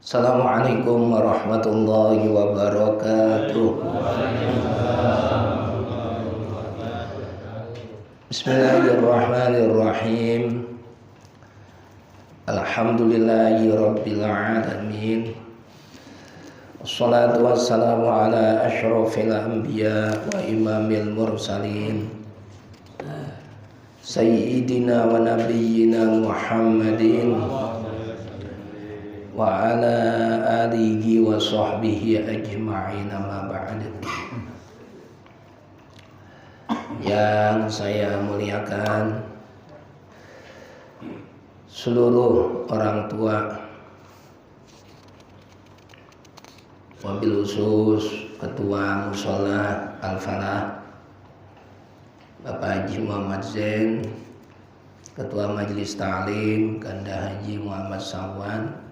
Assalamualaikum warahmatullahi wabarakatuh. Bismillahirrahmanirrahim. Alhamdulillahi rabbil alamin. Wassalatu wassalamu ala asyrafil anbiya wa imamil mursalin Sayyidina wa nabiyyina Muhammadin wa ala alihi wa sahbihi ajma'in, amma ba'd. Yang saya muliakan seluruh orang tua, wabil khusus Ketua Mushola Al-Falah Bapak Haji Muhammad Zain, Ketua Majelis Ta'lim Ganda Haji Muhammad Sawan,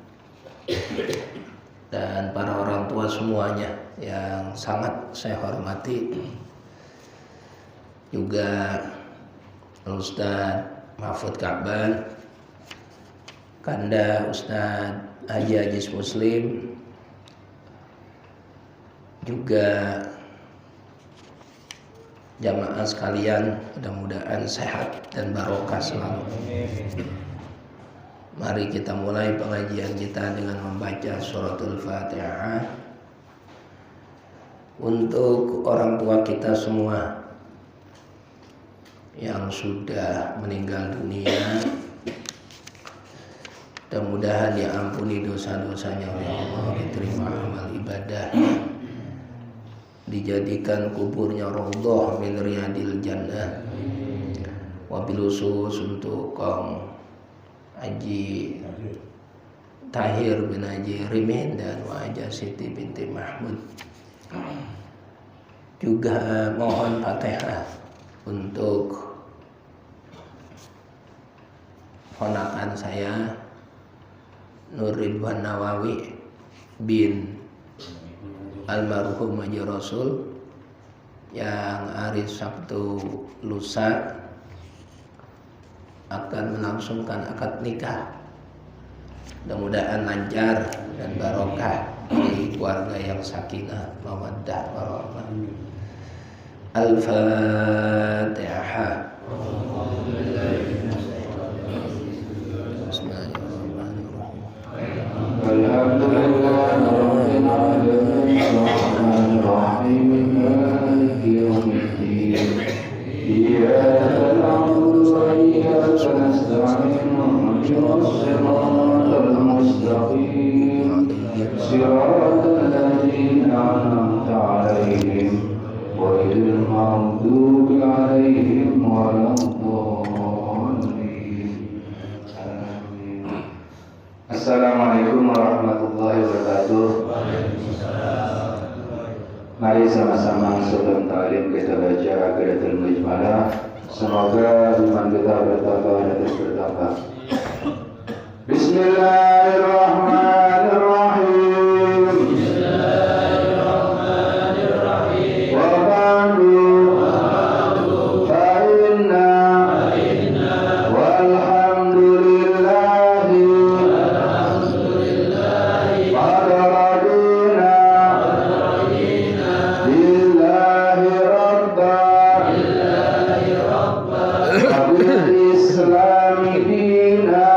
dan para orang tua semuanya yang sangat saya hormati, juga Ustadz Mahfud Ka'ban, Kanda Ustadz Haji Ajis Muslim, juga jamaah sekalian, mudah-mudahan sehat dan barokah selalu. Mari kita mulai pengajian kita dengan membaca suratul Fatihah untuk orang tua kita semua yang sudah meninggal dunia. Mudah-mudahan diampuni dosa-dosanya oleh Allah, diterima amal ibadahnya, dijadikan kuburnya raudhah min riyadil jannah. Wabil khusus untuk kaum Haji Tahir bin Haji Rimin dan Wajah Siti binti Mahmud. Juga mohon Fatihah untuk ponakan saya Nur Ridwan Nawawi bin almarhum Haji Rasul yang hari Sabtu lusa akan melangsungkan akad nikah. Mudah-mudahan lancar dan barokah di keluarga yang sakinah, mawaddah, warahmah. Al-Fatihah. Assalamualaikum warahmatullahi wabarakatuh. Mari sama-sama sebelum ta'lim kita baca Aqaidatul Mujmalah. Semoga iman kita bertambah dan terus bertambah. Bismillahirrahmanirrahim. Bismillahirrahim. Wa ba'du fa inna walhamdulillahi qad radina billahi rabban wa bil islami dina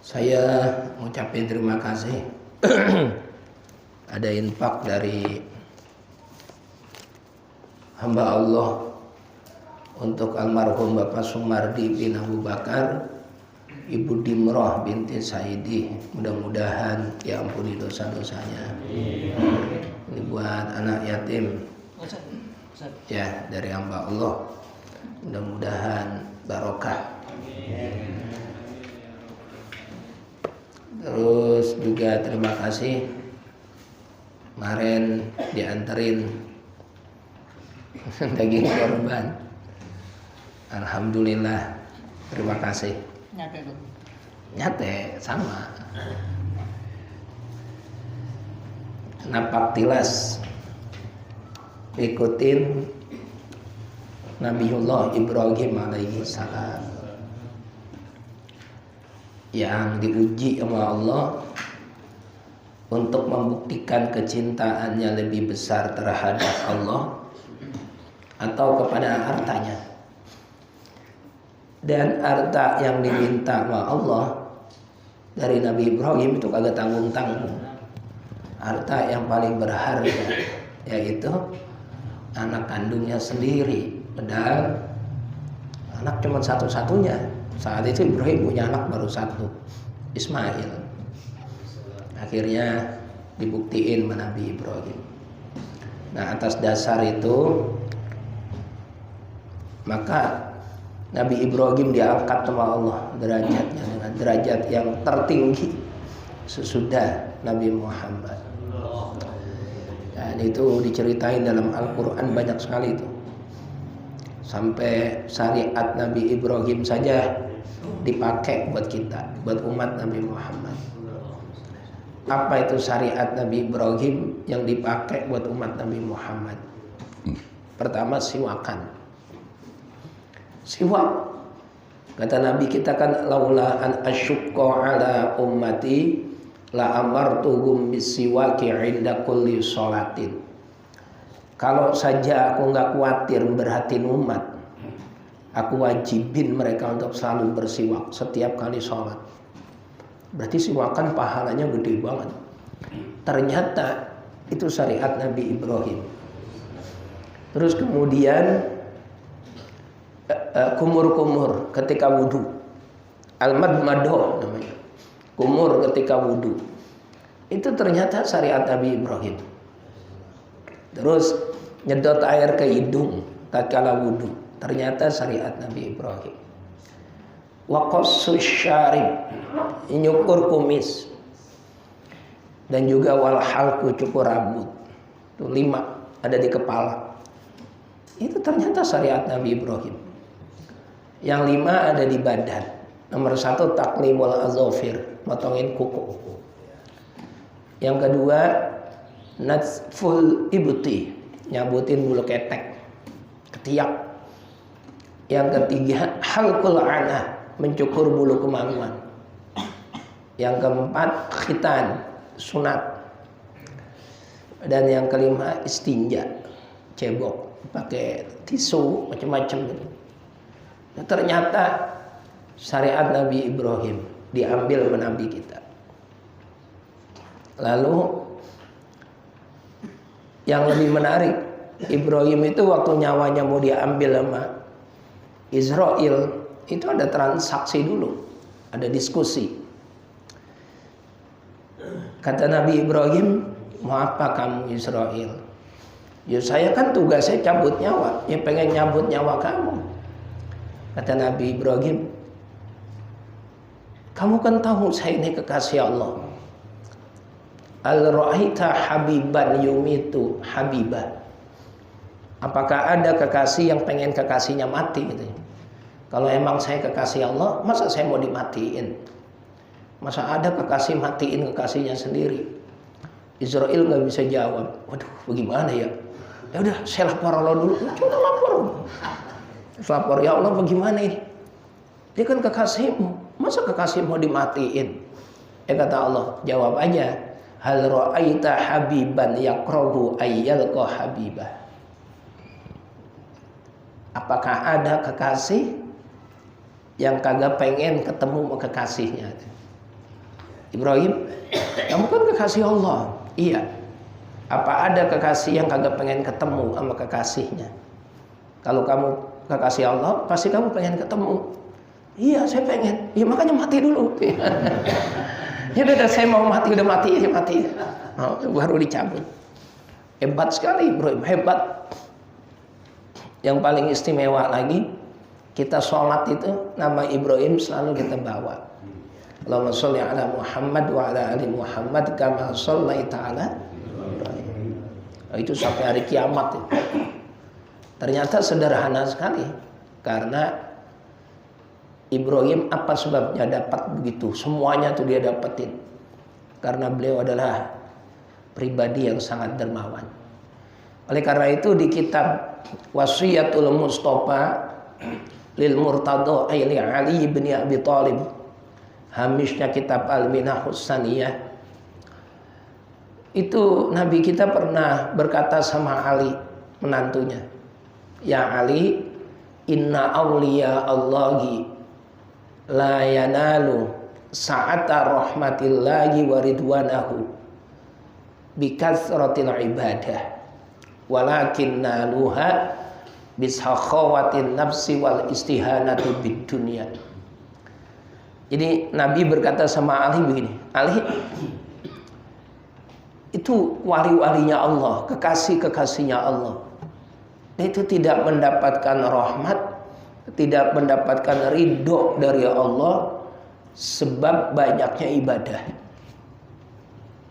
Saya ngucapin terima kasih ada infak dari hamba Allah untuk almarhum Bapak Sumardi bin Abu Bakar, Ibu Dimroh binti Saidi. Mudah-mudahan diampuni dosa-dosanya. Ini buat anak yatim ya dari hamba Allah. Mudah-mudahan barokah. Terus juga terima kasih kemarin dianterin daging korban. Alhamdulillah, terima kasih. Nyate sama. Napak tilas ikutin Nabiullah Ibrahim alaihi salam yang diuji sama Allah untuk membuktikan kecintaannya lebih besar terhadap Allah atau kepada hartanya. Dan harta yang diminta sama Allah dari Nabi Ibrahim itu kagak tanggung-tanggung. Harta yang paling berharga yaitu anak kandungnya sendiri. Padahal anak cuma satu-satunya. Saat itu Ibrahim punya anak baru satu, Ismail. Akhirnya dibuktiin sama Nabi Ibrahim. Nah, atas dasar itu maka Nabi Ibrahim diangkat sama Allah derajatnya dengan derajat yang tertinggi sesudah Nabi Muhammad. Dan itu diceritain dalam Al-Quran banyak sekali itu. Sampai syariat Nabi Ibrahim saja dipakai buat kita, buat umat Nabi Muhammad. Apa itu syariat Nabi Ibrahim yang dipakai buat umat Nabi Muhammad? Pertama, siwakan. Siwak. Kata Nabi kita kan, laula an asyukka ala ummati la amartuhum bisiwaki inda kulli sholatin. Kalau saja aku nggak khawatir beratin umat, aku wajibin mereka untuk selalu bersiwak setiap kali sholat. Berarti siwakan pahalanya gede banget. Ternyata itu syariat Nabi Ibrahim. Terus kemudian kumur-kumur ketika wudhu, al-madmadoh namanya, kumur ketika wudhu, itu ternyata syariat Nabi Ibrahim. Terus nyedot air ke hidung tatkala wudhu, ternyata syariat Nabi Ibrahim. Wa qassus syarib, nyukur kumis, dan juga wal halqu, cukur rambut. Itu 5 ada di kepala. Itu ternyata syariat Nabi Ibrahim. Yang 5 ada di badan. Nomor 1 taklimul azofir, motongin kuku. Yang kedua natful ibti, nyabutin bulu ketek, ketiak. Yang ketiga halqul anah, mencukur bulu kemaluan. Yang keempat khitan, sunat. Dan yang kelima istinja, cebok, pakai tisu macam-macam gitu. Nah, ternyata syariat Nabi Ibrahim diambil oleh Nabi kita. Lalu yang lebih menarik, Ibrahim itu waktu nyawanya mau diambil sama Israel, itu ada transaksi dulu, ada diskusi. Kata Nabi Ibrahim, mau apa kamu Israel? Ya saya kan tugasnya cabut nyawa, ya pengen nyabut nyawa kamu. Kata Nabi Ibrahim, kamu kan tahu saya ini kekasih Allah. Al-ra'aita habiban yumitu habibah. Apakah ada kekasih yang pengen kekasihnya mati gitu? Kalau emang saya kekasih Allah, masa saya mau dimatiin? Masa ada kekasih matiin kekasihnya sendiri? Israel nggak bisa jawab. Waduh, bagaimana ya? Ya udah, saya lapor Allah dulu. Coba lapor. Lapor, ya Allah bagaimana ini? Dia kan kekasihmu, masa kekasih mau dimatiin? Kata Allah, jawab aja. Hal ra'aita habiban yakrahu ayyalqa habibah. Apakah ada kekasih yang kagak pengen ketemu sama kekasihnya? Ibrahim, kamu kan kekasih Allah. Iya. Apa ada kekasih yang kagak pengen ketemu sama kekasihnya? Kalau kamu kekasih Allah, pasti kamu pengen ketemu. Iya, saya pengen. Ya makanya mati dulu. Ya udah, saya mau mati, udah mati, ya mati. Oh, baru dicabut. Hebat sekali Ibrahim, hebat. Yang paling istimewa lagi, kita sholat itu nama Ibrahim selalu kita bawa. Allahumma sholli ala Muhammad wa ala ali Muhammad kama shallaita ala Ibrahim. Itu sampai hari kiamat. Ternyata sederhana sekali, karena Ibrahim apa sebabnya dapat begitu? Semuanya tuh dia dapetin. Karena beliau adalah pribadi yang sangat dermawan. Oleh karena itu di kitab Wasiyatul Mustafa lil Murtada Ali bin Abi Thalib, hamisnya kitab Al-Minahus Saniyah, itu Nabi kita pernah berkata sama Ali, menantunya, ya Ali, inna awliya Allahi la yanalu sa'ata rahmatillahi wa ridwanahu bikathratil ibadah walakin naluha bishakhawatin nafsi wal istihanati bid dunya. Jadi Nabi berkata sama Ali begini, Ali itu wali-walinya Allah, kekasih-kekasihnya Allah. Itu tidak mendapatkan rahmat, tidak mendapatkan ridho dari Allah sebab banyaknya ibadah.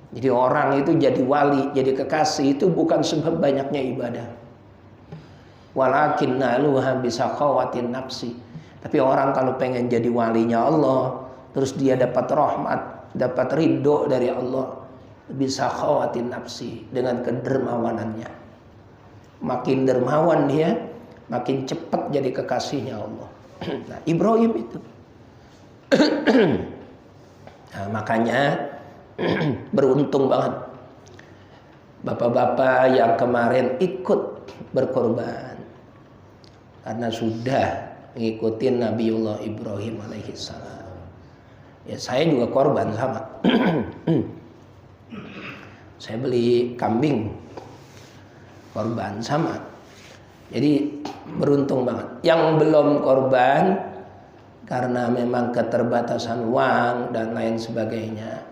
Jadi orang itu jadi wali, jadi kekasih itu bukan sebab banyaknya ibadah. Walakin naluha bisakhawatin nafsi. Tapi orang kalau pengen jadi walinya Allah, terus dia dapat rahmat, dapat ridho dari Allah, bisakhawatin nafsi, dengan kedermawanannya. Makin dermawan dia, makin cepat jadi kekasihnya Allah. Nah, Ibrahim itu. Nah, makanya beruntung banget bapak-bapak yang kemarin ikut berkorban karena sudah ngikutin Nabiullah Ibrahim alaihissalam. Ya, saya juga korban sama. Saya beli kambing korban sama. Jadi beruntung banget. Yang belum korban karena memang keterbatasan uang dan lain sebagainya.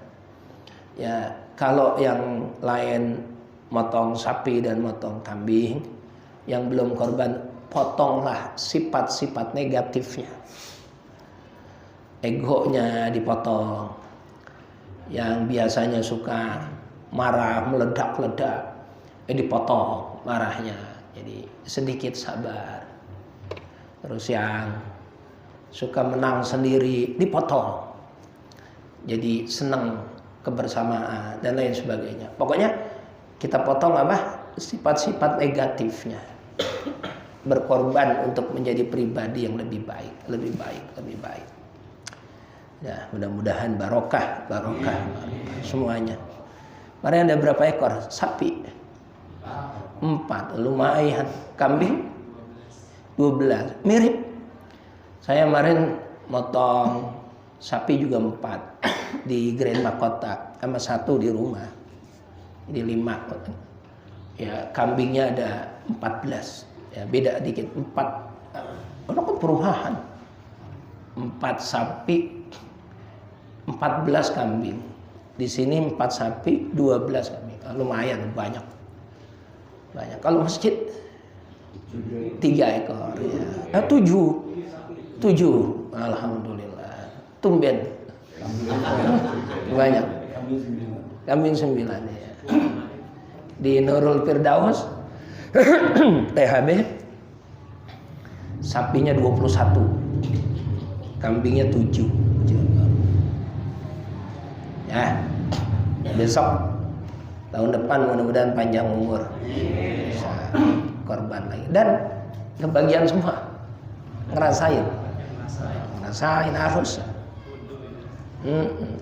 Ya, kalau yang lain motong sapi dan motong kambing, yang belum korban, potonglah sifat-sifat negatifnya. Egonya dipotong. Yang biasanya suka marah, meledak-ledak, dipotong marahnya. Jadi sedikit sabar. Terus yang suka menang sendiri dipotong. Jadi senang kebersamaan dan lain sebagainya. Pokoknya kita potong apa? Sifat-sifat negatifnya. Berkorban untuk menjadi pribadi yang lebih baik, lebih baik, lebih baik. Ya, mudah-mudahan barokah semuanya. Kemarin ada berapa ekor sapi? 4, lumayan. Kambing 12, mirip. Saya kemarin motong sapi juga 4 di Grand Mahkota, sama 1 di rumah. Jadi 5. Ya, kambingnya ada 14. Ya, beda dikit. 4. Ono kan perubahan. 4 sapi, 14 kambing. Di sini 4 sapi, 12 kambing. Lumayan banyak. Banyak. Kalau masjid 3 ekor ya. 7. Alhamdulillah. Tumben. Banyak. Kambing 9 ya. Di Nurul Firdaus THB sapinya 21. Kambingnya 7. Ya. Besok tahun depan mudah-mudahan panjang umur. Bisa korban lagi. Dan kebagian semua. Ngerasain harus.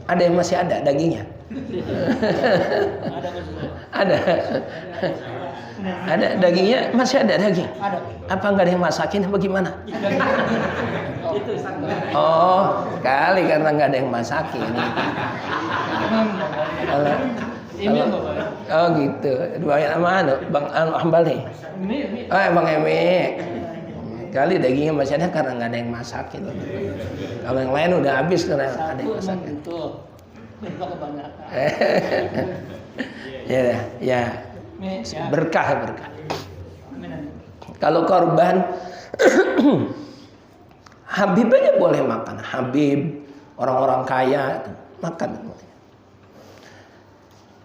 Ada yang masih ada dagingnya. Ada dagingnya, masih ada daging. Apa nggak ada yang masakin? Apa gimana? Oh, sekali karena nggak ada yang masakin. Oh gitu. Banyak nama Bang Hambal nih. Bang Emi. Kali dagingnya masih ada karena nggak ada yang masakin. Kalau yang lain udah habis karena ada yang masakin. Ya. Berkah. Kalau korban Habib aja boleh makan. Habib, orang-orang kaya makan.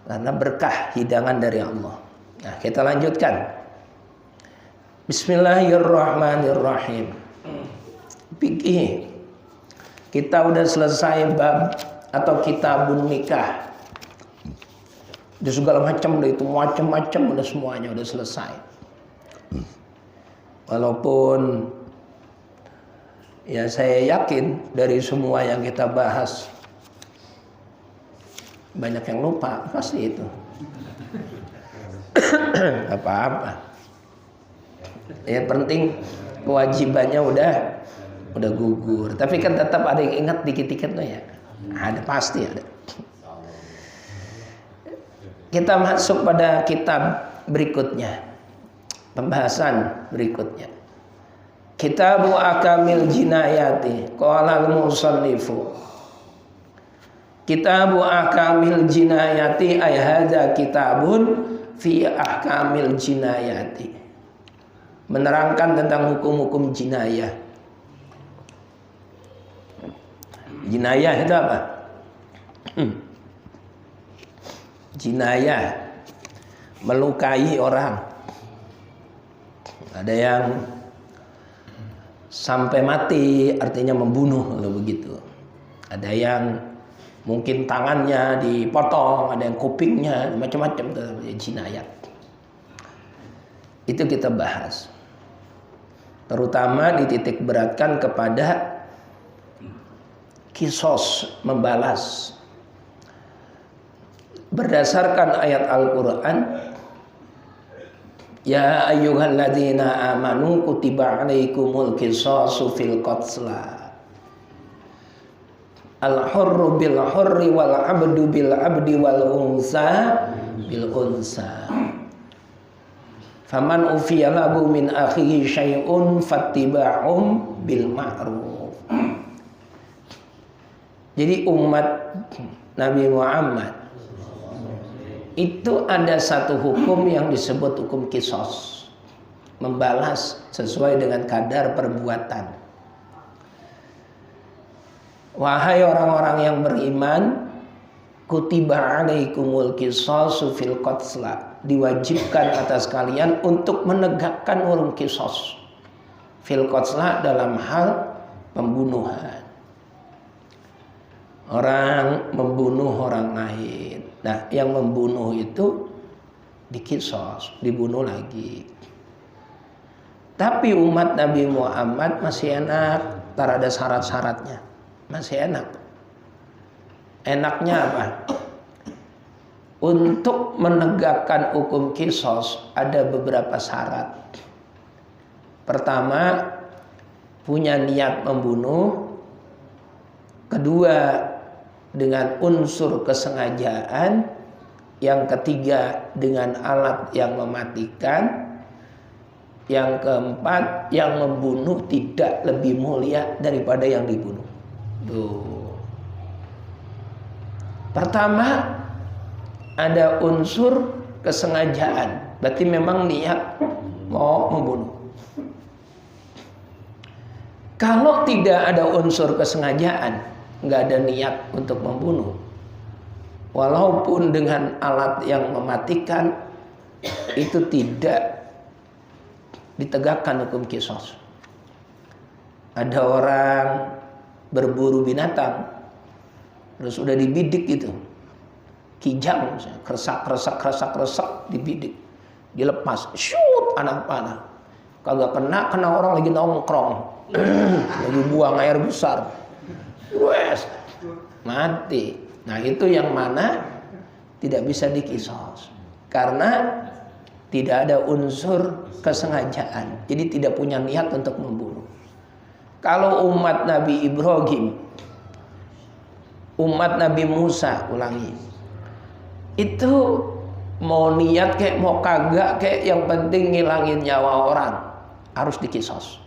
Karena berkah hidangan dari Allah. Nah, kita lanjutkan. Bismillahirrahmanirrahim. Fikih. Kita udah selesai bab atau kitabun nikah. Udah segala macam, udah itu macam-macam, udah semuanya udah selesai. Walaupun ya saya yakin dari semua yang kita bahas banyak yang lupa pasti itu. Apa-apa. Ya penting kewajibannya udah gugur. Tapi kan tetap ada yang ingat dikit-dikit loh ya. Ada pasti ada. Kita masuk pada kitab berikutnya. Pembahasan berikutnya. Kitabu Akamil Jinayati. Qala al-musannifu. Kitabu Akamil Jinayati ay hadza kitabun fi ahkamil jinayati. Menerangkan tentang hukum-hukum jinayah. Jinayah itu apa? Jinayah melukai orang. Ada yang sampai mati, artinya membunuh, kalau begitu. Ada yang mungkin tangannya dipotong, ada yang kupingnya, macam-macam itu jinayat. Itu kita bahas. Terutama dititik beratkan kepada kisos, membalas. Berdasarkan ayat Al-Quran, ya ayyuhalladzina amanu kutiba alaikumul qisasu fil qatla. Al-hurru bil hurri wal abdu bil abdi wal unsa bil unsa. Faman ufiya lahu min akhihi syai'un fattiba'um bil ma'ruf. Jadi umat Nabi Muhammad itu ada satu hukum yang disebut hukum qisas, membalas sesuai dengan kadar perbuatan. Wahai orang-orang yang beriman, kutiba alaikumul qisasu fil qatla, diwajibkan atas kalian untuk menegakkan hukum qisas fil qatla dalam hal pembunuhan. Orang membunuh orang lain. Nah, yang membunuh itu dikisos, dibunuh lagi. Tapi umat Nabi Muhammad masih enak, tak ada syarat-syaratnya. Masih enak. Enaknya apa? Untuk menegakkan hukum kisos ada beberapa syarat. Pertama, punya niat membunuh. Kedua, dengan unsur kesengajaan. Yang ketiga, dengan alat yang mematikan. Yang keempat, yang membunuh tidak lebih mulia daripada yang dibunuh. Tuh. Pertama, ada unsur kesengajaan. Berarti memang niat mau membunuh. Kalau tidak ada unsur kesengajaan, nggak ada niat untuk membunuh, walaupun dengan alat yang mematikan, itu tidak ditegakkan hukum qisas. Ada orang berburu binatang, terus udah dibidik gitu, kijang, kresak dibidik, dilepas, shoot anak panah, kagak kena orang lagi nongkrong, lagi buang air besar, wes mati. Nah itu yang mana tidak bisa dikisos karena tidak ada unsur kesengajaan, jadi tidak punya niat untuk membunuh. Kalau umat Nabi Ibrahim umat Nabi Musa, ulangi, itu mau niat kayak mau kagak kayak yang penting ngilangin nyawa orang, harus dikisos.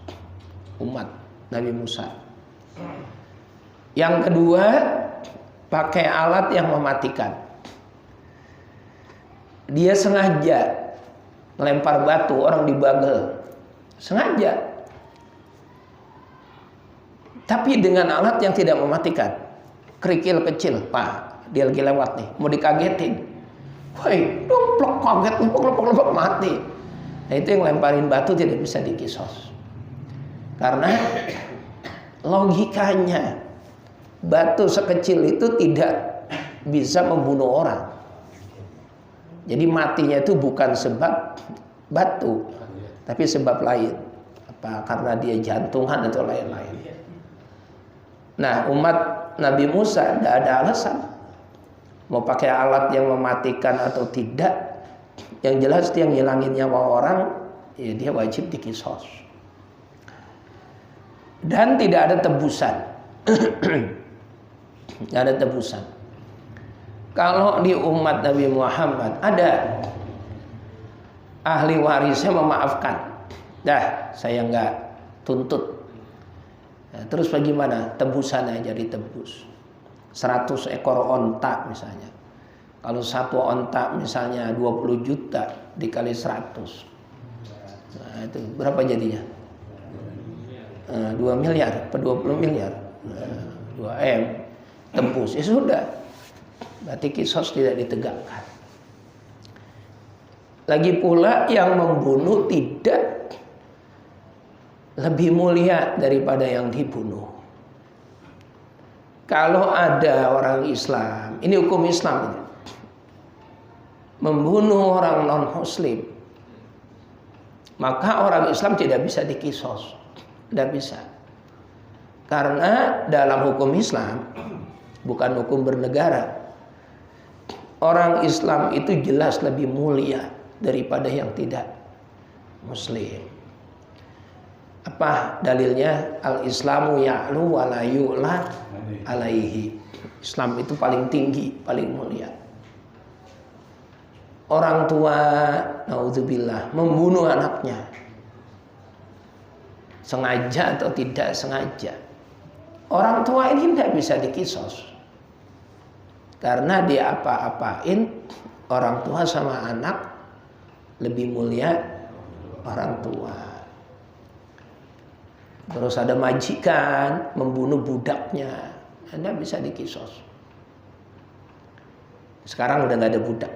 Umat Nabi Musa. Yang kedua, pakai alat yang mematikan. Dia sengaja lempar batu, orang dibagel, sengaja, tapi dengan alat yang tidak mematikan. Kerikil kecil, Pak, dia lagi lewat nih, mau dikagetin, woi, plok, kaget, lepok, mati. Nah, itu yang lemparin batu tidak bisa dikisos, karena logikanya batu sekecil itu tidak bisa membunuh orang. Jadi matinya itu bukan sebab batu, tapi sebab lain. Apa? Karena dia jantungan atau lain-lain. Nah, umat Nabi Musa tidak ada alasan mau pakai alat yang mematikan atau tidak. Yang jelas dia ngilangin nyawa orang, ya dia wajib dikisos. Dan tidak ada tebusan. Tidak ada tebusan. Kalau di umat Nabi Muhammad ada ahli warisnya memaafkan, dah saya nggak tuntut. Nah, terus bagaimana? Tebusan aja ditebus. 100 ekor onta misalnya. Kalau satu onta misalnya 20 juta dikali 100. Nah, itu berapa jadinya? 2 miliar atau 20 miliar? 2M. Tebus. Ya sudah. Berarti kisos tidak ditegakkan. Lagi pula yang membunuh tidak lebih mulia daripada yang dibunuh. Kalau ada orang Islam, ini hukum Islam ini, membunuh orang non-muslim, maka orang Islam tidak bisa dikisos. Tidak bisa. Karena dalam hukum Islam, bukan hukum bernegara, orang Islam itu jelas lebih mulia daripada yang tidak muslim. Apa dalilnya? Al-Islamu ya'lu wa la yu'la alaihi. Islam itu paling tinggi, paling mulia. Orang tua, naudzubillah, membunuh anaknya, sengaja atau tidak sengaja, orang tua ini tidak bisa dikisos. Karena dia apa-apain, orang tua sama anak lebih mulia orang tua. Terus ada majikan membunuh budaknya, Anda bisa dikisos. Sekarang udah nggak ada budak.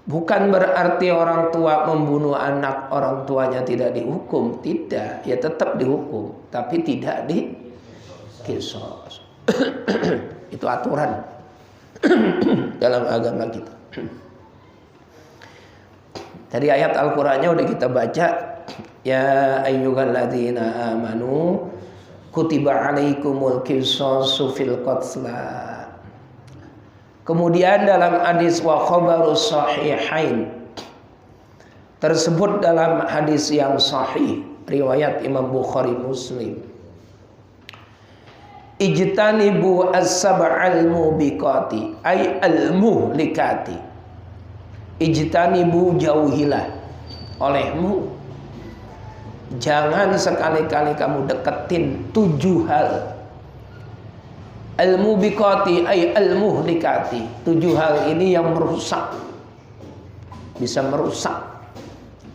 Bukan berarti orang tua membunuh anak, orang tuanya tidak dihukum. Tidak, ya tetap dihukum, tapi tidak dikisos. Itu aturan dalam agama kita. Tadi ayat Al-Qur'annya udah kita baca. Ya ayyuhalladzina amanu kutiba alaikumul qisasu fil qatla. Kemudian dalam hadis wa khabarus sahihain, tersebut dalam hadis yang sahih riwayat Imam Bukhari Muslim, ijtanibu as-sab'al mubiqati ay al-muhlikati. Ijtanibu, jauhilah, olehmu jangan sekali-kali kamu deketin 7 hal. Al-mubiqati ay al-muhlikati, 7 hal ini yang merusak, bisa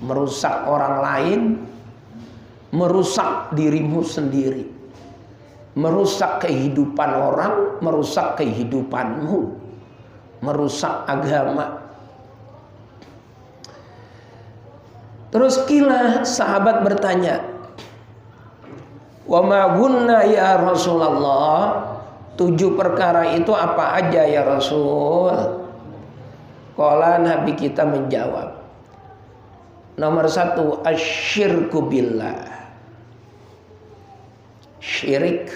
merusak orang lain, merusak dirimu sendiri, merusak kehidupan orang, merusak kehidupanmu, merusak agama. Terus kila sahabat bertanya, wa ma gunna ya Rasulullah, 7 perkara itu apa aja ya Rasul? Qala, Nabi kita menjawab, nomor 1 asyirku billah, syirik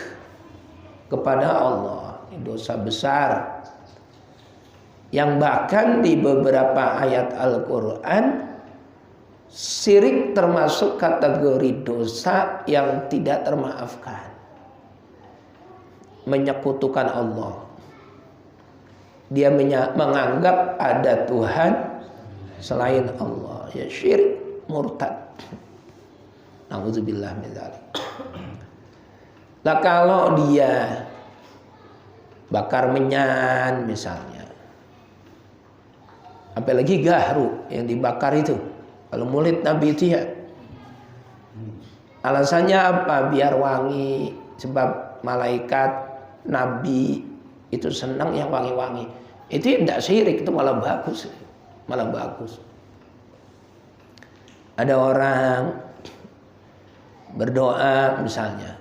kepada Allah. Ini dosa besar yang bahkan di beberapa ayat Al-Quran syirik termasuk kategori dosa yang tidak termaafkan. menyekutukan Allah. Dia menganggap ada Tuhan selain Allah. Ya syirik, murtad. Nauzubillah min dzalik. Nah kalau dia bakar menyan misalnya, apalagi gahru yang dibakar itu, kalau murid Nabi itu ya, alasannya apa? Biar wangi, sebab malaikat Nabi itu senang yang wangi-wangi. Itu tidak syirik, itu malah bagus, malah bagus. Ada orang berdoa misalnya,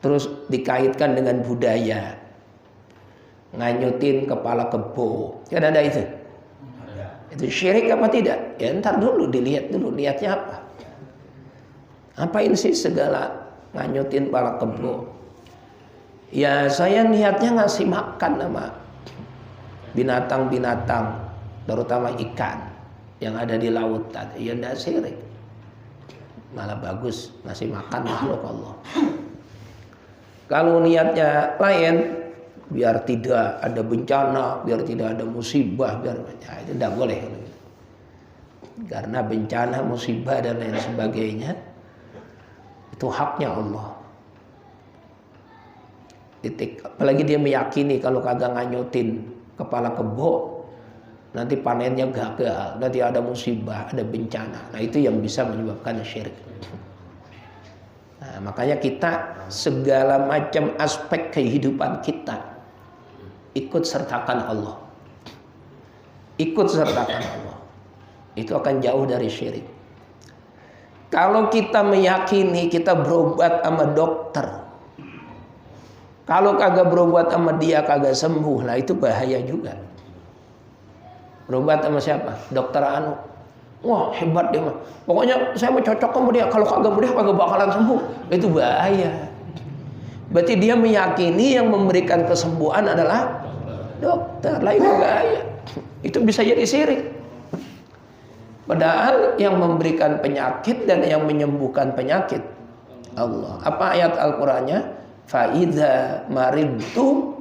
terus dikaitkan dengan budaya, nganyutin kepala kebo, kan ada itu? Itu syirik apa tidak? Ya ntar dulu dilihat dulu niatnya apa. Apain sih segala nganyutin kepala kebo? Ya saya niatnya ngasih makan sama binatang-binatang, terutama ikan yang ada di lautan. Ya tidak syirik, malah bagus ngasih makan makhluk Allah. Kalau niatnya lain, biar tidak ada bencana, biar tidak ada musibah, biar ya, itu tidak boleh. Karena bencana, musibah dan lain sebagainya itu haknya Allah. Titik. Apalagi dia meyakini kalau kagak nganyutin kepala kebo nanti panennya gagal, nanti ada musibah, ada bencana. Nah itu yang bisa menyebabkan syirik. Nah, makanya kita segala macam aspek kehidupan kita ikut sertakan Allah. Ikut sertakan Allah. Itu akan jauh dari syirik. Kalau kita meyakini kita berobat sama dokter, kalau kagak berobat sama dia kagak sembuh, lah itu bahaya juga. Berobat sama siapa? Dokter anu. Wah hebat dia mah. Pokoknya saya mau cocok sama dia. Kalau kagak dia kagak bakalan sembuh. Itu bahaya. Berarti dia meyakini yang memberikan kesembuhan adalah dokter. Lah itu bahaya. Itu bisa jadi syirik. Padahal yang memberikan penyakit dan yang menyembuhkan penyakit Allah. Apa ayat Al-Qur'annya? Fa'idha maridtu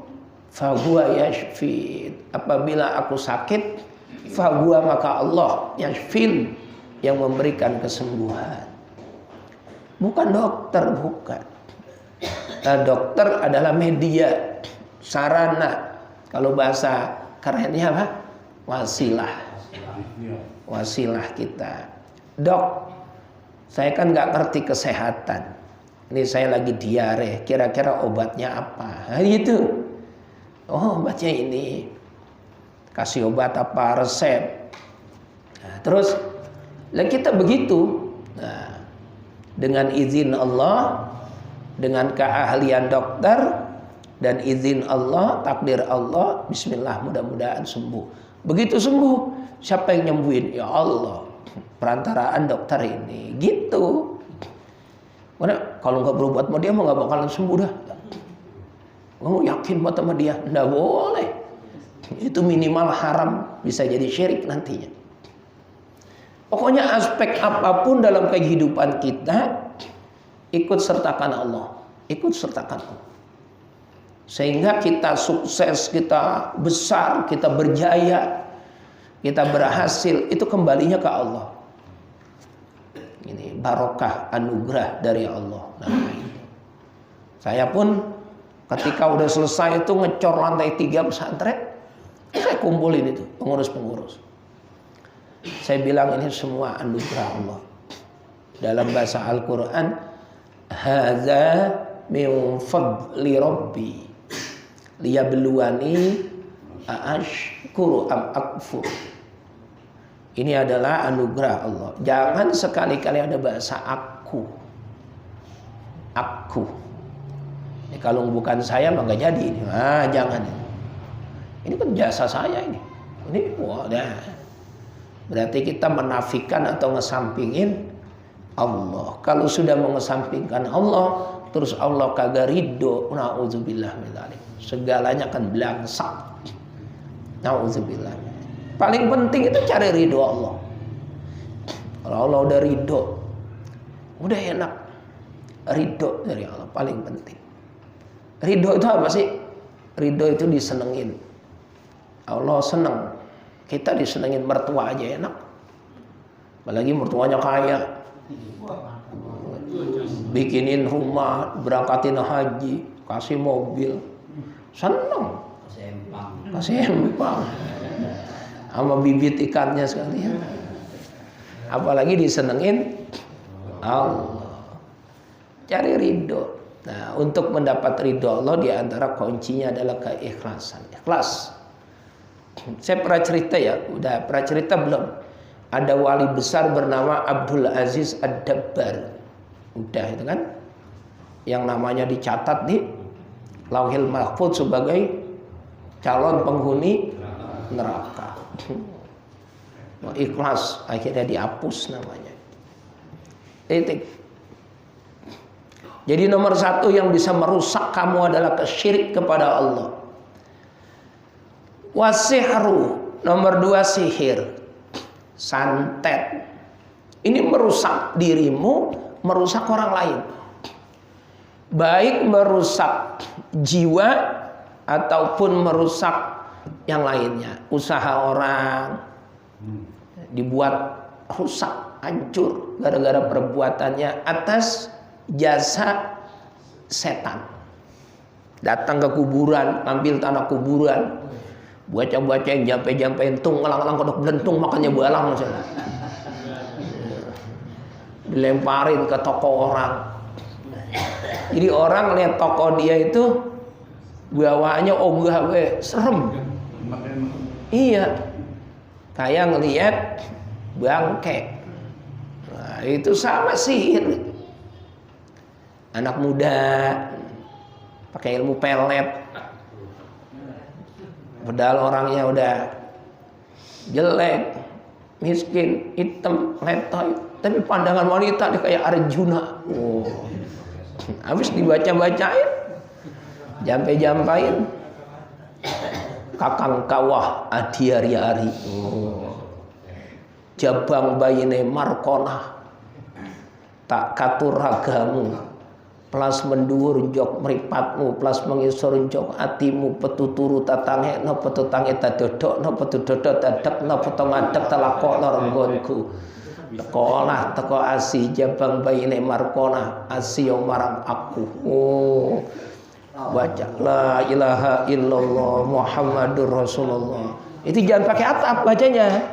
fahuwa yashfin. Apabila aku sakit, fahuwa maka Allah yashfin, yang memberikan kesembuhan. Bukan dokter, bukan. Nah, dokter adalah media, sarana. Kalau bahasa kerennya apa? Wasilah. Wasilah kita. Dok, saya kan nggak ngerti kesehatan. Ini saya lagi diare, kira-kira obatnya apa? Nah, gitu. Oh, obatnya ini. Kasih obat apa? Resep. Nah, terus, lah kita begitu. Nah, dengan izin Allah, dengan keahlian dokter, dan izin Allah, takdir Allah, bismillah, mudah-mudahan sembuh. Begitu sembuh, siapa yang nyembuhin? Ya Allah, perantaraan dokter ini. Gitu. Karena kalau nggak berobat sama dia mah nggak bakalan sembuh dah. Kamu yakin buat sama dia? Nggak boleh. Itu minimal haram, bisa jadi syirik nantinya. Pokoknya aspek apapun dalam kehidupan kita ikut sertakan Allah, ikut sertakan Allah. Sehingga kita sukses, kita besar, kita berjaya, kita berhasil, itu kembalinya ke Allah. Ini barokah anugerah dari Allah. Nah, saya pun ketika udah selesai itu ngecor lantai 3 pesantren, saya kumpulin itu pengurus-pengurus. Saya bilang ini semua anugerah Allah. Dalam bahasa Al-Quran, hadza min fadli rabbi liyabluwani aashkuru am akfur. Ini adalah anugerah Allah. Jangan sekali-kali ada bahasa aku. Aku. Ini kalau bukan saya mah nggak jadi. Ah, jangan. Ini kan jasa saya ini. Ini wadah. Berarti kita menafikan atau ngesampingin Allah. Kalau sudah mengesampingkan Allah, terus Allah kagak ridho, na'udzubillah min dzalik. Segalanya akan belangsak. Na'udzubillah. Paling penting itu cari ridho Allah. Kalau Allah udah ridho, udah enak. Ridho dari Allah paling penting. Ridho itu apa sih? Ridho itu disenengin. Allah seneng. Kita disenengin, mertua aja enak. Apalagi mertuanya kaya. Bikinin rumah, berangkatin haji, kasih mobil. Seneng. Kasih empang. Sama bibit ikannya sekalian. Apalagi disenengin Allah. Cari ridho. Nah, untuk mendapat ridho Allah, di antara kuncinya adalah keikhlasan. Ikhlas. Saya pernah cerita ya, udah pernah cerita belum? Ada wali besar bernama Abdul Aziz Ad-Dabbar. Udah itu kan? Yang namanya dicatat di Lauhil Mahfuz sebagai calon penghuni neraka. Ikhlas, akhirnya dihapus namanya. Titik. Jadi nomor satu yang bisa merusak kamu adalah kesyirik kepada Allah. Wasihru, nomor dua sihir, santet. Ini merusak dirimu, merusak orang lain. Baik merusak jiwa ataupun merusak yang lainnya. Usaha orang dibuat rusak, hancur gara-gara perbuatannya atas jasa setan. Datang ke kuburan, ambil tanah kuburan. Baca-baca yang jampe-jampe entung, ngelang-ngelang kodok belentung, makannya balang misalnya. Dilemparin ke toko orang. Jadi orang lihat toko dia itu bawaannya ogah we, serem. Iya. Kayak ngelihat bangke. Nah, itu sama sihir. Anak muda pakai ilmu pelet. Padahal orangnya udah jelek, miskin, hitam, letoy, tapi pandangan wanita dia kayak Arjuna. Oh. Habis dibaca-bacain, jampai-jampain, kakang kawah adiari-ari. Oh. Jabang bayine markona, tak katur ragamu. Plus menduwur jok meripatmu, plus mengisor jok atimu, petuturu tatange no petutange tadodok no petudodok tadak no petong adak telakok no renggonku. Tekolah teko asi jabang bayine markona asio marang aku. Oh, baca la ilaha illallah Muhammadur Rasulullah. Itu jangan pakai atap bacanya,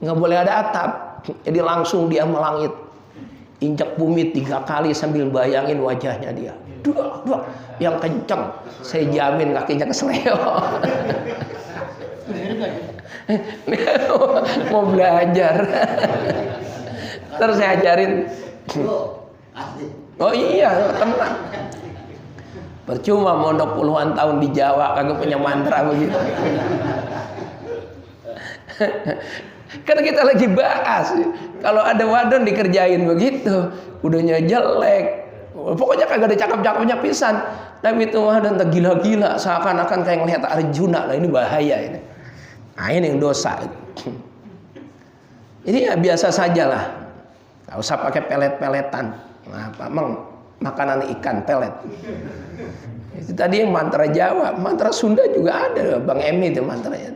nggak boleh ada atap. Jadi langsung dia melangit. Injak bumi 3 kali sambil bayangin wajahnya dia. Dua, yang kenceng. Saya jamin kakinya kesleo. Mau belajar. Terus saya ajarin. Oh iya, tenang. Percuma mondok puluhan tahun di Jawa kagak punya mantra begitu. Karena kita lagi bahas, kalau ada wadon dikerjain begitu, udahnya jelek, pokoknya kagak ada cakep-cakepnya pisan. Tapi itu wadon tergila-gila, seakan-akan kayak ngelihat Arjuna. Nah ini bahaya ini. Nah ini yang dosa. Jadi ya biasa sajalah, nggak usah pakai pelet-peletan. Nah, makanan ikan pelet. Itu tadi yang mantra Jawa, mantra Sunda juga ada, Bang Emi itu mantranya.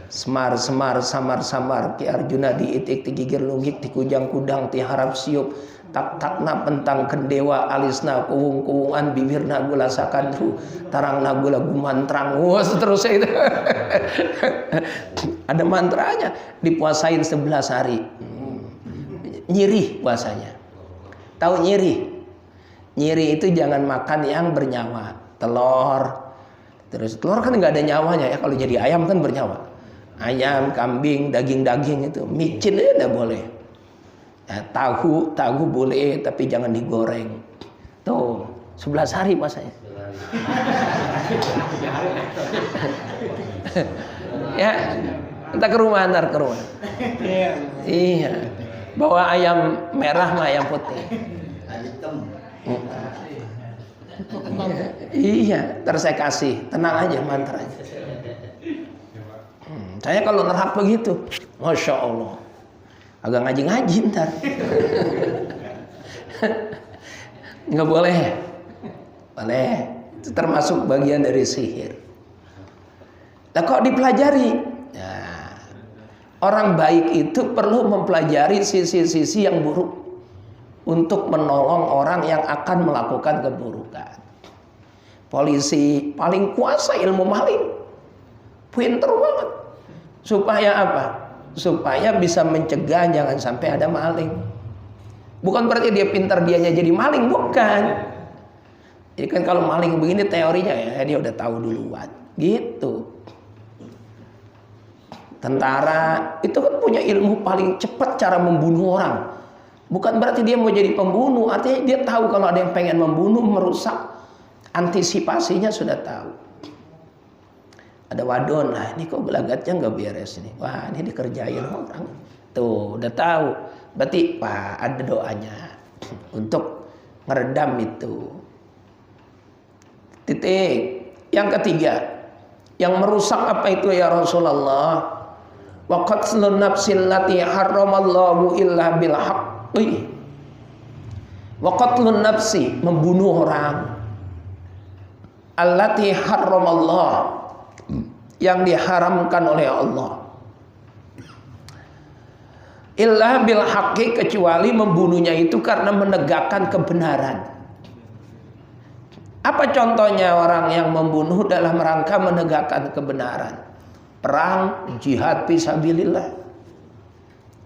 Semar semar samar samar Ki Arjuna diitik digigir lunggik dikujang kudang ti harap siup tak takna pentang kendewa alisna kuwung kuwungan bibirna gula sakandru tarangna gula gumantrang. Wah seterusnya itu. Ada mantranya, dipuasain 11 hari. Nyirih puasanya. Tahu nyirih? Nyirih itu jangan makan yang bernyawa. Telur. Terus telur kan nggak ada nyawanya ya, kalau jadi ayam kan bernyawa. Ayam, kambing, daging-daging itu micin aja enggak boleh. Ya, tahu boleh tapi jangan digoreng. Tuh, 11 hari puasanya. Ya, entar ke rumah. Iya. Bawa ayam merah sama ayam putih. Iya, ntar saya kasih. Tenang aja mantranya. Saya kalau nerhak begitu, Masya Allah, agak ngaji-ngaji ntar. Nggak boleh. Boleh. Itu termasuk bagian dari sihir. Nah, kok dipelajari? Nah, orang baik itu perlu mempelajari sisi-sisi yang buruk untuk menolong orang yang akan melakukan keburukan. Polisi paling kuasa ilmu maling, pinter banget. Supaya apa? Supaya bisa mencegah jangan sampai ada maling. Bukan berarti dia pintar dianya jadi maling, bukan. Jadi kan kalau maling begini teorinya ya dia udah tahu duluan, gitu. Tentara itu kan punya ilmu paling cepat cara membunuh orang. Bukan berarti dia mau jadi pembunuh, artinya dia tahu kalau ada yang pengen membunuh, merusak, antisipasinya sudah tahu. Ada wadon, nah ini kok gelagatnya nggak beres nih. Wah, ini dikerjain orang. Tuh, udah tahu. Berarti, wah, ada doanya untuk meredam itu. Titik. Yang ketiga, yang merusak apa itu ya Rasulullah? Wa qatlun nafsil lati harramallahu illa bil haqqi. Wa qatlun nafsi, membunuh orang. Allati harramallahu, yang diharamkan oleh Allah. Illa bil haqqi, kecuali membunuhnya itu karena menegakkan kebenaran. Apa contohnya orang yang membunuh dalam rangka menegakkan kebenaran? Perang, jihad fisabilillah.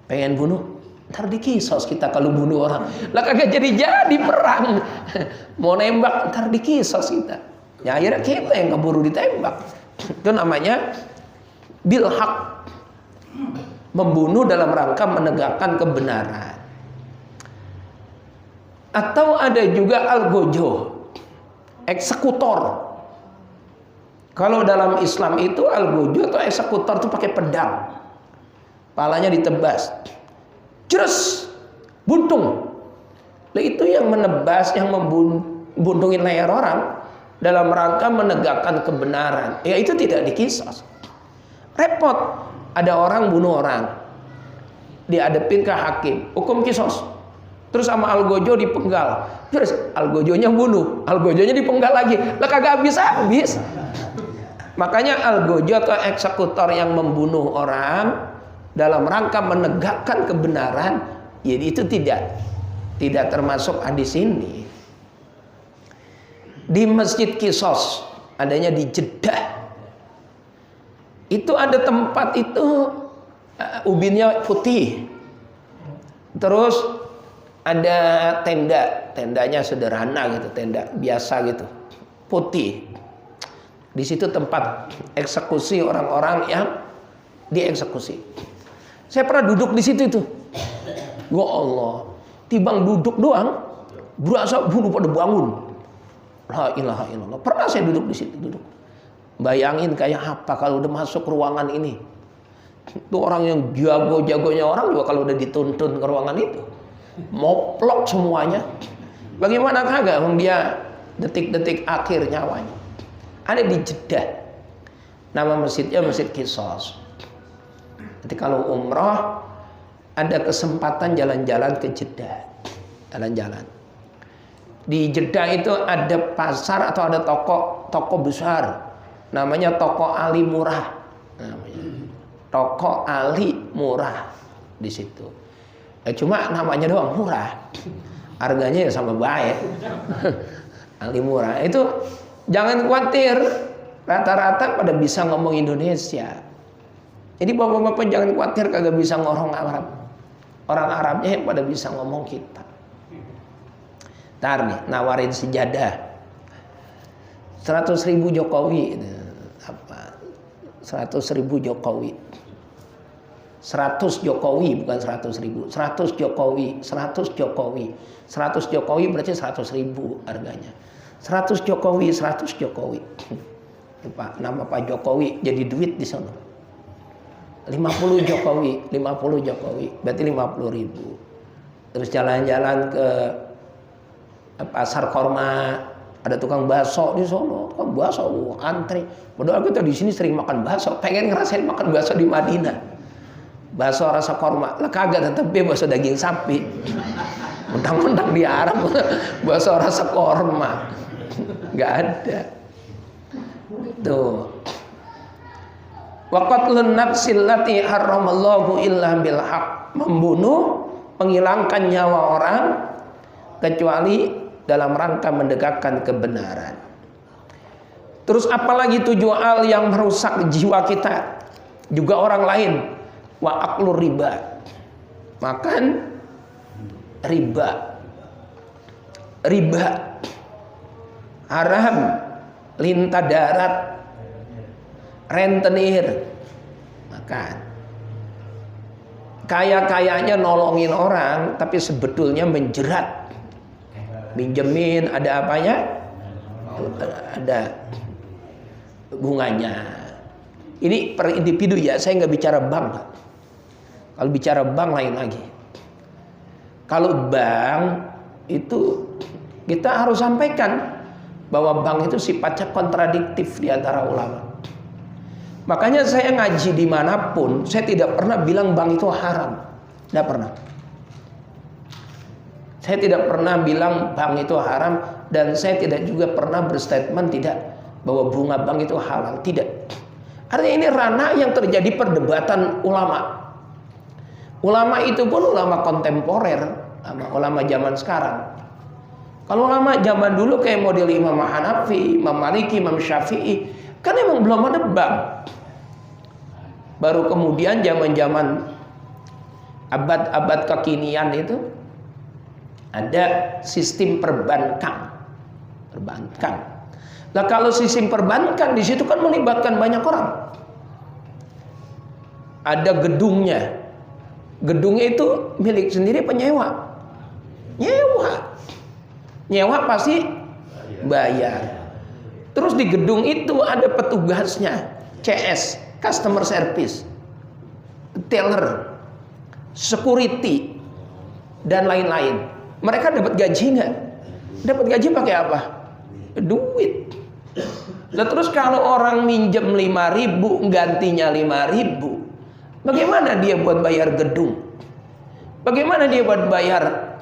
Pengen bunuh, ntar dikisos kita kalau bunuh orang. Lah kagak jadi perang. Mau nembak, ntar dikisos kita. Ya akhirnya kita yang keburu ditembak. Itu namanya bil haq, membunuh dalam rangka menegakkan kebenaran. Atau ada juga al-gojo, eksekutor. Kalau dalam Islam itu al-gojo atau eksekutor itu pakai pedang, palanya ditebas, jeres, buntung. Nah, itu yang menebas, yang membuntungin leher orang dalam rangka menegakkan kebenaran. Ya itu tidak dikisos. Repot, ada orang bunuh orang, dihadapin ke hakim, hukum kisos. Terus sama algojo dipenggal, terus algojonya bunuh, algojonya dipenggal lagi, lah kagak habis-habis. Makanya algojo atau eksekutor yang membunuh orang dalam rangka menegakkan kebenaran, jadi itu tidak termasuk hadis ini. Di Masjid Kisos, adanya di Jeddah, itu ada tempat itu ubinnya putih, terus ada tendanya sederhana gitu, tenda biasa gitu, putih. Di situ tempat eksekusi orang-orang yang dieksekusi. Saya pernah duduk di situ itu. Ya Allah, tibang duduk doang, berasa bunuh pada bangun. La ilaha illallah. Pernah saya duduk di situ, duduk. Bayangin kayak apa kalau udah masuk ruangan ini. Itu orang yang jago-jagonya orang juga kalau udah dituntun ke ruangan itu, moplok semuanya. Bagaimana kagak dia detik-detik akhir nyawanya. Ada di Jeddah. Nama masjidnya Masjid Kisos. Jadi kalau umroh ada kesempatan jalan-jalan ke Jeddah. Jalan-jalan. Di Jeddah itu ada pasar atau ada toko besar. Namanya Toko Ali Murah. Namanya Toko Ali Murah di situ. Cuma namanya doang murah. Harganya ya sama baik. Ali Murah. Itu jangan khawatir, rata-rata pada bisa ngomong Indonesia. Jadi bapak-bapak jangan khawatir kagak bisa ngorong Arab. Orang Arabnya yang pada bisa ngomong kita. Ntar nih, nawarin sejadah 100.000 Jokowi. Apa? 100.000 Jokowi. 100 Jokowi bukan 100.000. 100 Jokowi, 100 Jokowi. 100 Jokowi berarti 100.000 harganya. 100 Jokowi, 100 Jokowi. Pak, nama Pak Jokowi jadi duit di sana. 50 Jokowi, 50 Jokowi, berarti 50.000. Terus jalan-jalan ke pasar korma, ada tukang bakso di sana, tukang bakso antri. Padahal kita di sini sering makan bakso, pengen ngerasain makan bakso di Madinah. Bakso rasa korma, lah kagak, tetep bakso daging sapi. Mentang-mentang di Arab, bakso rasa korma. Nggak ada. Tuh. Wa qatlun nafsil lati haramallahu illa bil haq. Membunuh, menghilangkan nyawa orang kecuali dalam rangka mendekatkan kebenaran. Terus apalagi 7 hal yang merusak jiwa kita, juga orang lain. Wa aklur riba. Makan riba. Riba haram, lintah darat, rentenir, makan. Kaya-kayanya nolongin orang, tapi sebetulnya menjerat. Minjemin, ada apanya? Ada bunganya. Ini per individu ya, saya nggak bicara bank. Kalau bicara bank lain lagi. Kalau bank itu kita harus sampaikan bahwa bank itu sifatnya kontradiktif di antara ulama. Makanya saya ngaji dimanapun, saya tidak pernah bilang bank itu haram. Tidak pernah. Saya tidak pernah bilang bank itu haram, dan saya tidak juga pernah berstatement tidak bahwa bunga bank itu halal. Tidak. Artinya ini ranah yang terjadi perdebatan ulama. Ulama itu pun ulama kontemporer, ulama zaman sekarang. Kalau ulama zaman dulu kayak model Imam Hanafi, Imam Maliki, Imam Syafi'i, kan emang belum ada bank. Baru kemudian zaman-zaman abad-abad kekinian itu ada sistem perbankan. Nah kalau sistem perbankan di situ kan melibatkan banyak orang. Ada gedungnya. Gedungnya itu milik sendiri penyewa. Nyewa pasti bayar. Terus di gedung itu ada petugasnya, CS, customer service, teller, security, dan lain-lain. Mereka dapat gaji nggak? Dapat gaji pakai apa? Duit. Nah terus kalau orang minjem 5.000, gantinya 5.000, bagaimana dia buat bayar gedung? Bagaimana dia buat bayar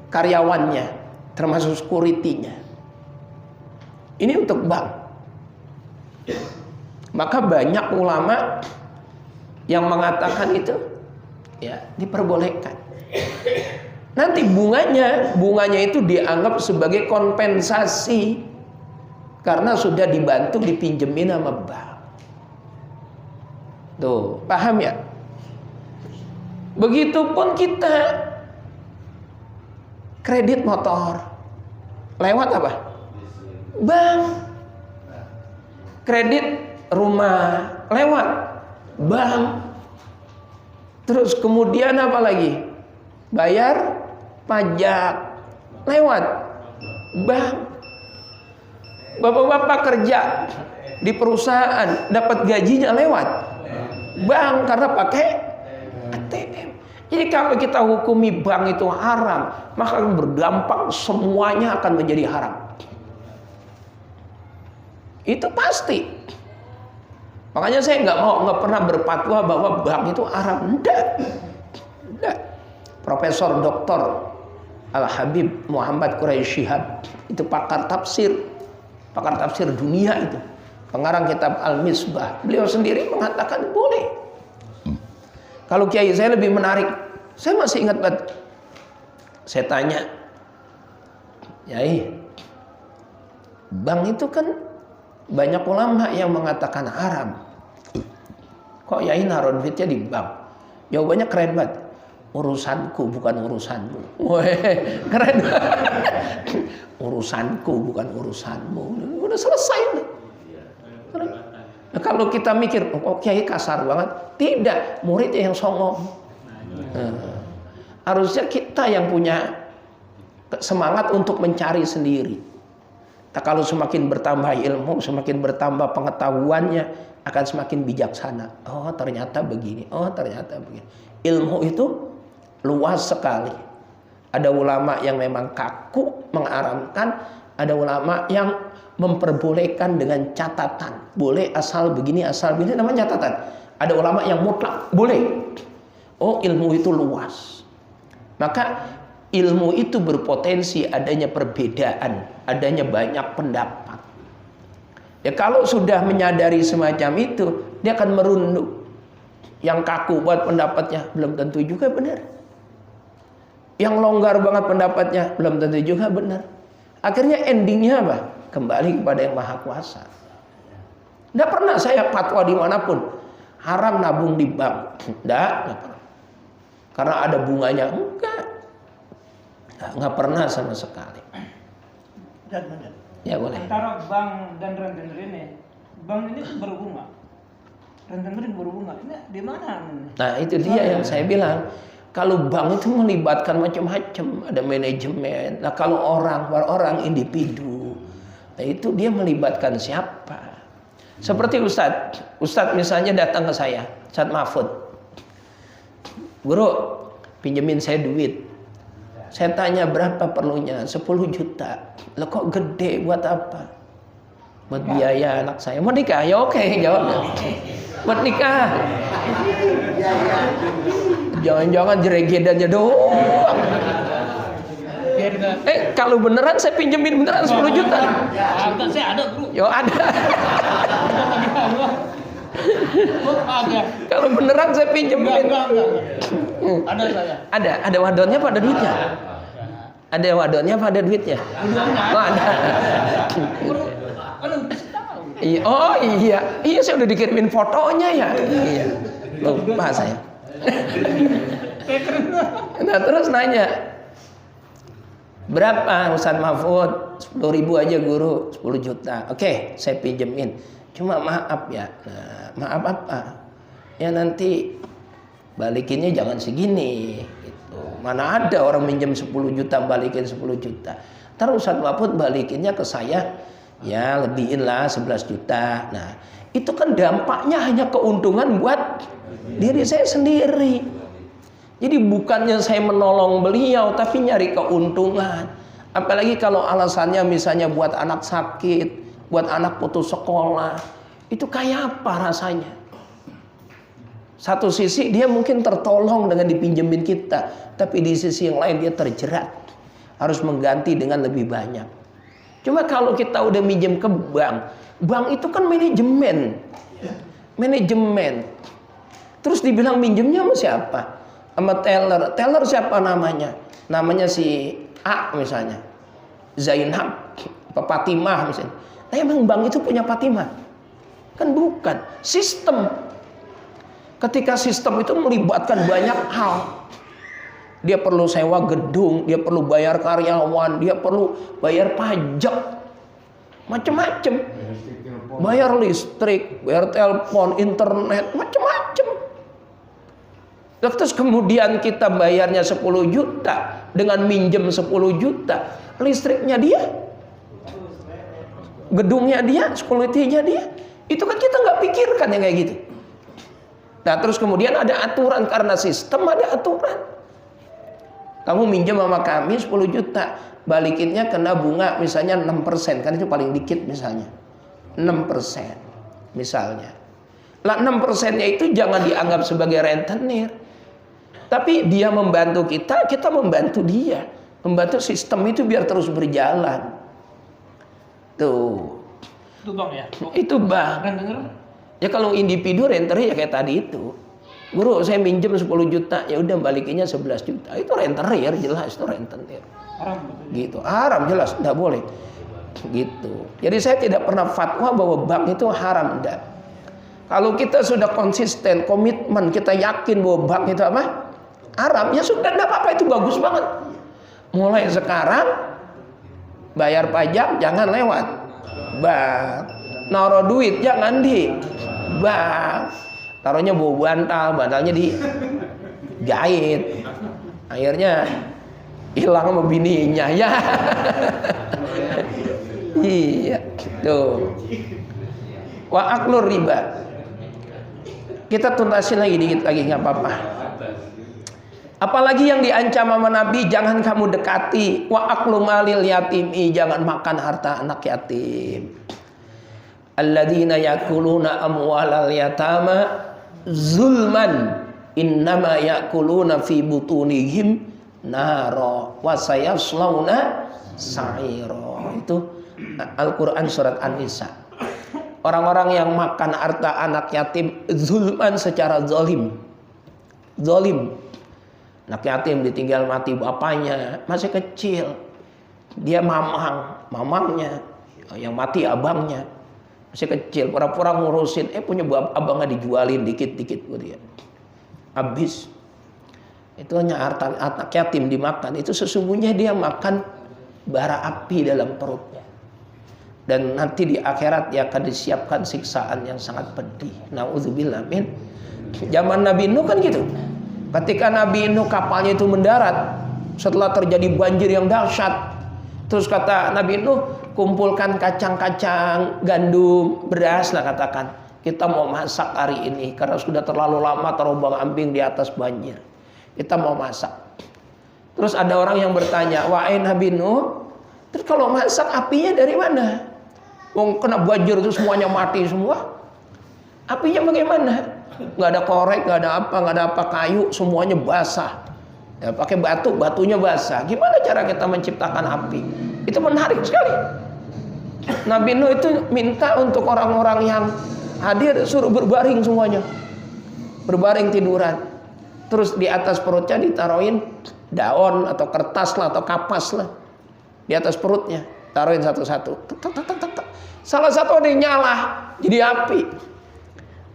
karyawannya, termasuk security-nya? Ini untuk bank. Maka banyak ulama yang mengatakan itu ya diperbolehkan. Nanti bunganya itu dianggap sebagai kompensasi karena sudah dibantu dipinjemin sama bank. Tuh, paham ya? Begitupun kita kredit motor lewat apa? Bank. Kredit rumah lewat bank. Terus kemudian apa lagi? Bayar pajak lewat bank. Bapak-bapak kerja di perusahaan dapat gajinya lewat bank karena pakai ATM. Jadi kalau kita hukumi bank itu haram, maka berdampak semuanya akan menjadi haram. Itu pasti. Makanya saya nggak pernah berfatwa bahwa bank itu haram. Enggak. Profesor Dr. Al-Habib Muhammad Quraisy Shihab, itu pakar tafsir dunia itu, pengarang kitab Al-Misbah. Beliau sendiri mengatakan boleh. Kalau kiai saya lebih menarik. Saya masih ingat banget. Saya tanya, Yai, bank itu kan banyak ulama yang mengatakan haram. Kok Yai naruh duitnya di bank? Jawabannya keren banget. Urusanku bukan urusanmu. Weh, keren. Urusanku bukan urusanmu. Udah selesai udah. Nah, kalau kita mikir, oh Kiai kasar banget. Tidak, muridnya yang songong. Harusnya kita yang punya semangat untuk mencari sendiri. Nah, kalau semakin bertambah ilmu, semakin bertambah pengetahuannya, akan semakin bijaksana. Oh ternyata begini, oh ternyata begini. Ilmu itu luas sekali. Ada ulama yang memang kaku mengharamkan, ada ulama yang memperbolehkan dengan catatan. Boleh asal begini, namanya catatan. Ada ulama yang mutlak, boleh. Oh ilmu itu luas. Maka ilmu itu berpotensi adanya perbedaan, adanya banyak pendapat. Ya kalau sudah menyadari semacam itu, dia akan merunduk. Yang kaku buat pendapatnya belum tentu juga benar. Yang longgar banget pendapatnya belum tentu juga benar. Akhirnya endingnya apa? Kembali kepada yang Maha Kuasa. Tidak pernah saya fatwa dimanapun haram nabung di bank. Tidak pernah. Karena ada bunganya. Enggak pernah sama sekali. Ya boleh. Antara bank dan rentenir ini, bank ini kan berbunga, rentenir berbunga. Ini di mana? Nah itu dia yang saya bilang. Kalau bank itu melibatkan macam-macam, ada manajemen. Nah kalau orang individu, nah itu dia melibatkan siapa? Seperti Ustadz misalnya datang ke saya, Ustadz Mahfud, guru pinjemin saya duit. Saya tanya berapa perlunya, 10 juta. Lah kok gede, buat apa? Buat biaya anak saya. Mau nikah? Ya oke, jawabnya. Buat nikah. Jangan-jangan jeregedannya doang. Kalau beneran saya pinjemin beneran 10 juta. Saya ada, bro. Yo ada. Ada. Kalau beneran saya pinjemin. Enggak. Ada saya. Ada wadonnya pada duitnya. Ada wadonnya pada duitnya. Oh ada. Iya, oh iya, saya udah dikirimin fotonya ya. Iya, lupa saya. Nah terus nanya, berapa Ustadz Mahfud? 10.000 aja guru, 10 juta. Oke, saya pinjemin. Cuma maaf ya. Nah, maaf apa? Ya nanti balikinnya jangan segini. Gitu. Mana ada orang minjem 10 juta balikin 10 juta. Terus Ustadz Mahfud balikinnya ke saya. Ya lebihin lah 11 juta. Nah itu kan dampaknya hanya keuntungan buat diri saya sendiri. Jadi bukannya saya menolong beliau, tapi nyari keuntungan. Apalagi kalau alasannya misalnya buat anak sakit, buat anak putus sekolah. Itu kayak apa rasanya? Satu sisi dia mungkin tertolong dengan dipinjemin kita, tapi di sisi yang lain dia terjerat, harus mengganti dengan lebih banyak. Cuma kalau kita udah minjem ke bank itu kan manajemen. Terus dibilang minjemnya sama siapa? Sama teller. Teller siapa namanya? Namanya si A misalnya, Zainab, Fatimah misalnya. Nah emang bank itu punya Fatimah? Kan bukan. Sistem. Ketika sistem itu melibatkan banyak hal. Dia perlu sewa gedung, dia perlu bayar karyawan, dia perlu bayar pajak, macam-macam. Bayar listrik, bayar telepon, internet, macam-macam. Terus kemudian kita bayarnya 10 juta dengan minjem 10 juta, listriknya dia, gedungnya dia, security-nya dia. Itu kan kita nggak pikirkan yang kayak gitu. Nah terus kemudian ada aturan, karena sistem ada aturan. Kamu minjem sama kami 10 juta, balikinnya kena bunga misalnya 6%, kan itu paling dikit misalnya. 6% misalnya. Lah 6%-nya itu jangan dianggap sebagai rentenir. Tapi dia membantu kita, kita membantu dia. Membantu sistem itu biar terus berjalan. Tuh. Itu bank ya? Itu bank. Rentenir? Ya kalau individu rentenir ya kayak tadi itu. Guru saya minjem 10 juta, ya udah balikinnya 11 juta. Itu rentenir, jelas itu rentenir. Haram. Gitu, haram jelas, enggak boleh. Gitu. Jadi saya tidak pernah fatwa bahwa bank itu haram, enggak. Kalau kita sudah konsisten, komitmen, kita yakin bahwa bank itu apa? Haram, ya sudah enggak apa-apa, itu bagus banget. Mulai sekarang bayar pajak jangan lewat bank. Naruh duit jangan di bank. Taruhnya bawa bantalnya dijahit. Akhirnya hilang sama bininya ya. Iya, tuh. Wa aklur riba. Kita tuntasin lagi dikit lagi, nggak apa-apa. Apalagi yang diancam sama Nabi, jangan kamu dekati. Wa aklu malil yatimi, jangan makan harta anak yatim. Alladzina yakuluna amwalal yatama zulman innama yakuluna fi butunihim naro wa sayaslawna sa'ira. Itu Al-Quran surat An-Nisa. Orang-orang yang makan harta anak yatim zulman, secara zalim. Anak yatim ditinggal mati bapaknya, masih kecil. Dia mamangnya, yang mati abangnya, masih kecil, pura-pura ngurusin. Punya abangnya dijualin dikit-dikit buat dia. Habis. Itu hanya harta anak yatim dimakan. Itu sesungguhnya dia makan bara api dalam perutnya. Dan nanti di akhirat dia akan disiapkan siksaan yang sangat pedih. Nauzubillah min. Zaman Nabi Nuh kan gitu. Ketika Nabi Nuh kapalnya itu mendarat, setelah terjadi banjir yang dahsyat, terus kata Nabi Nuh, kumpulkan kacang-kacang, gandum, beras lah katakan. Kita mau masak hari ini karena sudah terlalu lama terombang-ambing di atas banjir. Kita mau masak. Terus ada orang yang bertanya, wahai Nabi Nuh, terus kalau masak apinya dari mana? Wong kena banjir itu semuanya mati semua. Apinya bagaimana? Nggak ada korek, nggak ada apa, kayu, semuanya basah. Ya, pakai batunya basah. Gimana cara kita menciptakan api? Itu menarik sekali. Nabi Nuh itu minta untuk orang-orang yang hadir suruh berbaring semuanya, berbaring tiduran. Terus di atas perutnya ditaruhin daun atau kertas lah atau kapas lah di atas perutnya, taruhin satu-satu. Salah satu ada yang nyala jadi api.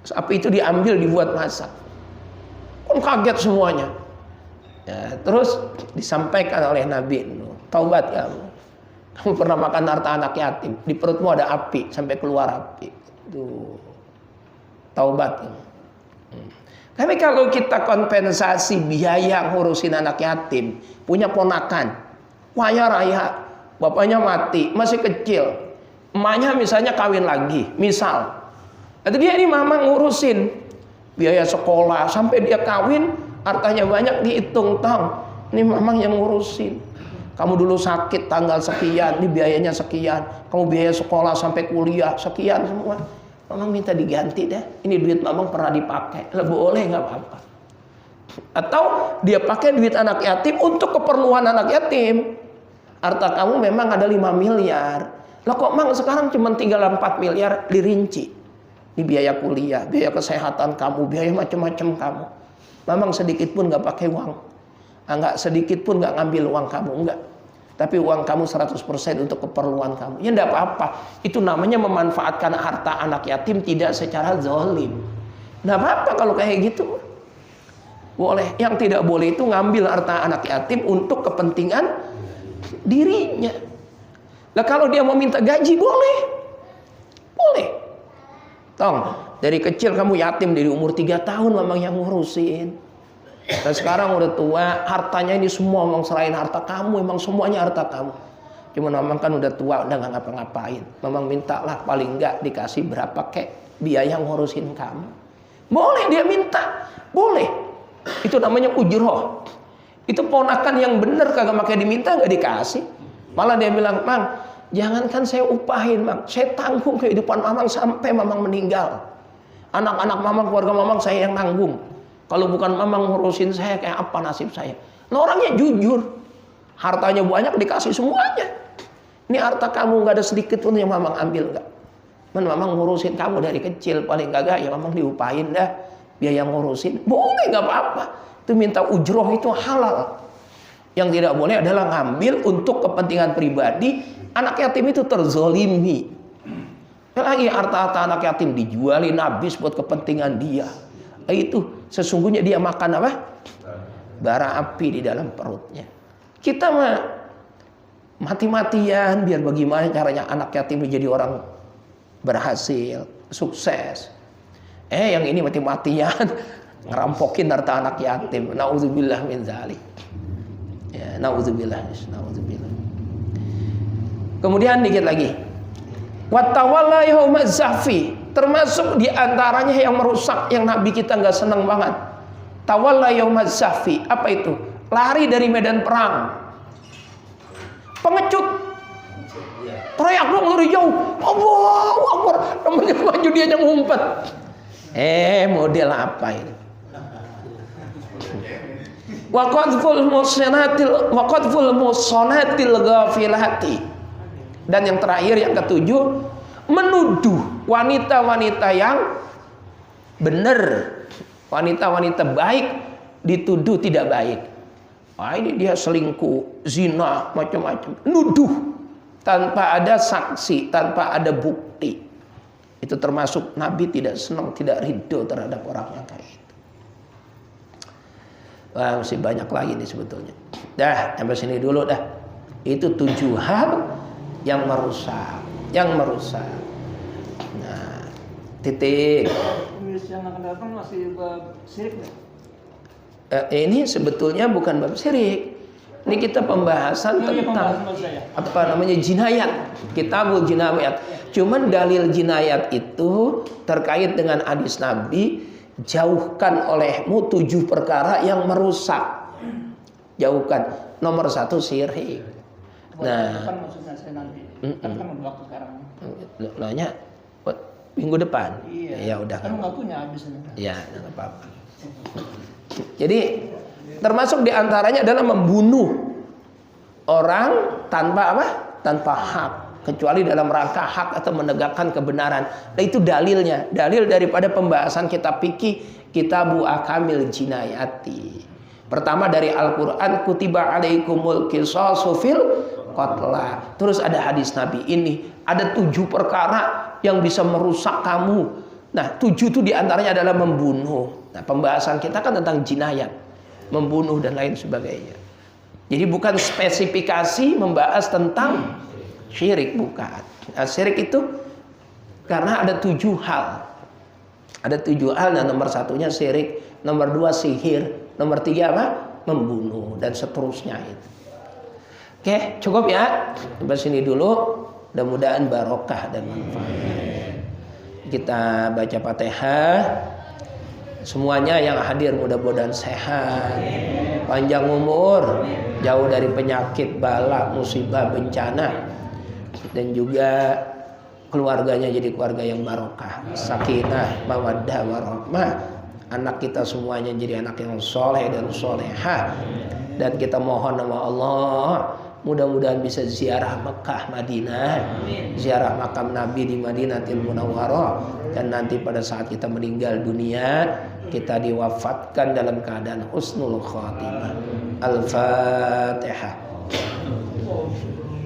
Terus api itu diambil dibuat masak. Kan kaget semuanya. Ya, terus disampaikan oleh Nabi Nuh, taubat kamu pernah makan harta anak yatim, di perutmu ada api sampai keluar api. Tuh, taubat. Tapi kalau kita kompensasi biaya ngurusin anak yatim, punya ponakan, kaya raya, bapaknya mati, masih kecil, emaknya misalnya kawin lagi, misal, atau dia ini mama ngurusin biaya sekolah sampai dia kawin, hartanya banyak, dihitung, tong, ini mamang yang ngurusin. Kamu dulu sakit tanggal sekian, ini biayanya sekian, kamu biaya sekolah sampai kuliah sekian semua. Mamang minta diganti deh. Ini duit mamang pernah dipakai. Lah boleh nggak apa-apa. Atau dia pakai duit anak yatim untuk keperluan anak yatim. Harta kamu memang ada 5 miliar. Lah kok mang sekarang cuma tinggal 4 miliar dirinci. Ini biaya kuliah, biaya kesehatan kamu, biaya macam-macam kamu. Mamang sedikit pun nggak pakai uang. Nggak sedikit pun nggak ngambil uang kamu, enggak. Tapi uang kamu 100% untuk keperluan kamu. Ya enggak apa-apa. Itu namanya memanfaatkan harta anak yatim tidak secara zalim. Enggak apa-apa kalau kayak gitu. Boleh. Yang tidak boleh itu ngambil harta anak yatim untuk kepentingan dirinya. Nah kalau dia mau minta gaji boleh. Boleh. Tong, dari kecil kamu yatim, dari umur 3 tahun mamang yang ngurusin. Dan sekarang udah tua, hartanya ini semua memang selain harta kamu, memang semuanya harta kamu. Cuma memang kan udah tua, udah nggak ngapa-ngapain. Memang mintalah paling nggak dikasih berapa kek biaya ngurusin kamu. Boleh dia minta, boleh. Itu namanya ujroh. Itu ponakan yang bener kagak pakai diminta nggak dikasih. Malah dia bilang, mang, jangankan saya upahin, mang, saya tanggung kehidupan mamang sampai mamang meninggal. Anak-anak mamang, keluarga mamang saya yang nanggung. Kalau bukan mamang ngurusin saya, kayak apa nasib saya? Nah orangnya jujur. Hartanya banyak dikasih semuanya. Ini harta kamu gak ada sedikit pun yang mamang ambil gak? Mamang ngurusin kamu dari kecil. Paling kagak ya mamang diupahin dah. Biaya ngurusin. Boleh gak apa-apa. Itu minta ujroh itu halal. Yang tidak boleh adalah ngambil untuk kepentingan pribadi. Anak yatim itu terzolimi. Lagi harta-harta anak yatim dijualin habis buat kepentingan dia. Itu sesungguhnya dia makan apa? Bara api di dalam perutnya. Kita mah mati-matian biar bagaimana caranya anak yatim menjadi orang berhasil, sukses. Yang ini mati-matian ngerampokin harta anak yatim. Nauzubillah min dzalik. Ya, nauzubillah. Kemudian dikit lagi. Wa tawalla yaumaz zafi. Termasuk diantaranya yang merusak, yang Nabi kita nggak senang banget. Tawalla yaumaz zafi. Apa itu? Lari dari medan perang. Pengecut. Teriak dong dari jauh. Allahu Akbar. Namanya maju dia yang ngumpet. Model apa ini? Wa qadful muhsanatil ghafilati. Dan yang terakhir, yang ketujuh, menuduh wanita-wanita yang benar, wanita-wanita baik dituduh tidak baik. Wah, ini dia selingkuh, zina, macam-macam. Nuduh tanpa ada saksi, tanpa ada bukti. Itu termasuk Nabi tidak senang, tidak ridho terhadap orang yang kayak itu. Wah, masih banyak lagi nih sebetulnya. Dah, sampai sini dulu dah. Itu 7 hal yang merusak, Nah, titik. Yang akan datang masih bab syirik nggak? Ini sebetulnya bukan bab syirik. Ini kita pembahasan tentang apa namanya jinayat. Kitabul jinayat. Cuman dalil jinayat itu terkait dengan hadis Nabi, jauhkan olehmu 7 perkara yang merusak. Jauhkan. Nomor 1 syirik. Nah, Kapan maksudnya saya nanti? Kan waktu sekarang. nanya minggu depan. Iya. Ya udah. Kan nggak punya habis ini. Ya, enggak apa-apa. Jadi termasuk diantaranya adalah membunuh orang tanpa apa? Tanpa hak, kecuali dalam rangka hak atau menegakkan kebenaran. Nah, itu dalilnya, dalil daripada pembahasan kitab fikih Kitabu Ahkamil Jinayati. Pertama dari Al-Quran, kutiba alaikumul qisasu fil qatla. Terus ada hadis Nabi ini, ada 7 perkara yang bisa merusak kamu. Nah, 7 itu diantaranya adalah membunuh. Nah, pembahasan kita kan tentang jinayat, membunuh dan lain sebagainya. Jadi bukan spesifikasi membahas tentang syirik, bukan. Nah, syirik itu karena ada 7 hal. Ada 7 hal, dan nomor 1-nya syirik, nomor 2 sihir, nomor 3 apa? Membunuh, dan seterusnya itu. Oke, cukup ya. Sampai sini dulu. Mudah-mudahan barokah dan manfaat. Kita baca Fatihah. Semuanya yang hadir mudah-mudahan sehat, panjang umur, jauh dari penyakit, bala, musibah, bencana, dan juga keluarganya jadi keluarga yang barokah, sakinah, mawaddah, warahmah. Anak kita semuanya jadi anak yang soleh dan solehah. Dan kita mohon nama Allah, mudah-mudahan bisa ziarah Mekah, Madinah, ziarah makam Nabi di Madinatul Munawwarah, dan nanti pada saat kita meninggal dunia, kita diwafatkan dalam keadaan husnul khatimah. Al-Fatihah.